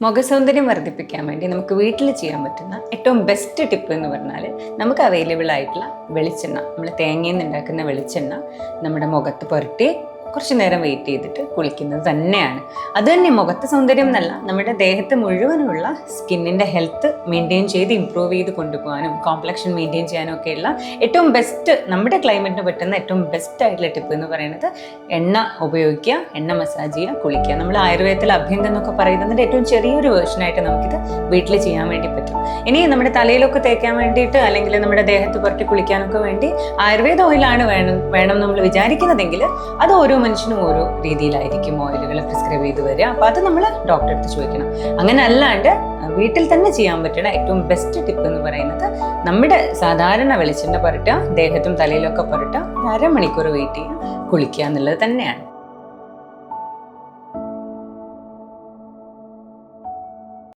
മുഖസൗന്ദര്യം വർദ്ധിപ്പിക്കാൻ വേണ്ടി നമുക്ക് വീട്ടിൽ ചെയ്യാൻ പറ്റുന്ന ഏറ്റവും ബെസ്റ്റ് ടിപ്പ് എന്ന് പറഞ്ഞാൽ നമുക്ക് അവൈലബിൾ ആയിട്ടുള്ള വെളിച്ചെണ്ണ, നമ്മൾ തേങ്ങയിൽ നിന്ന് ഉണ്ടാക്കുന്ന വെളിച്ചെണ്ണ നമ്മുടെ മുഖത്ത് പുരട്ടി കുറച്ച് നേരം വെയിറ്റ് ചെയ്തിട്ട് കുളിക്കുന്നത് തന്നെയാണ്. അത് തന്നെ മുഖത്ത് സൗന്ദര്യം എന്നല്ല, നമ്മുടെ ദേഹത്ത് മുഴുവനുള്ള സ്കിന്നിൻ്റെ ഹെൽത്ത് മെയിൻറ്റെയിൻ ചെയ്ത് ഇമ്പ്രൂവ് ചെയ്ത് കൊണ്ടുപോകാനും കോംപ്ലക്ഷൻ മെയിൻറ്റെയിൻ ചെയ്യാനും ഒക്കെയുള്ള ഏറ്റവും ബെസ്റ്റ്, നമ്മുടെ ക്ലൈമറ്റിന് പറ്റുന്ന ഏറ്റവും ബെസ്റ്റ് ആയിട്ടുള്ള ടിപ്പ് എന്ന് പറയുന്നത് എണ്ണ ഉപയോഗിക്കുക, എണ്ണ മസാജ് ചെയ്യുക, കുളിക്കുക. നമ്മൾ ആയുർവേദത്തിൽ അഭ്യംഗം എന്നൊക്കെ പറയുന്നതിൻ്റെ ഏറ്റവും ചെറിയൊരു വേർഷനായിട്ട് നമുക്കിത് വീട്ടിൽ ചെയ്യാൻ വേണ്ടി പറ്റും. ഇനി നമ്മുടെ തലയിലൊക്കെ തേക്കാൻ വേണ്ടിയിട്ട് അല്ലെങ്കിൽ നമ്മുടെ ദേഹത്ത് പുരട്ടി കുളിക്കാനൊക്കെ വേണ്ടി ആയുർവേദ ഓയിലാണ് വേണം നമ്മൾ വിചാരിക്കുന്നതെങ്കിൽ അത് ഓരോ മനുഷ്യനും ഓരോ രീതിയിലായിരിക്കും ഓയിലുകൾ പ്രിസ്ക്രൈബ് ചെയ്ത് വരിക. അപ്പോൾ അത് നമ്മൾ ഡോക്ടറെ അടുത്ത് ചോദിക്കണം. അങ്ങനെ അല്ലാണ്ട് വീട്ടിൽ തന്നെ ചെയ്യാൻ പറ്റുന്ന ഏറ്റവും ബെസ്റ്റ് ടിപ്പ് എന്ന് പറയുന്നത് നമ്മുടെ സാധാരണ വെളിച്ചെണ്ണ പുരട്ടുക, ദേഹത്തും തലയിലൊക്കെ പുരട്ടുക, 1/2 മണിക്കൂർ വെയിറ്റ് ചെയ്യുക, കുളിക്കുക എന്നുള്ളത് തന്നെയാണ്.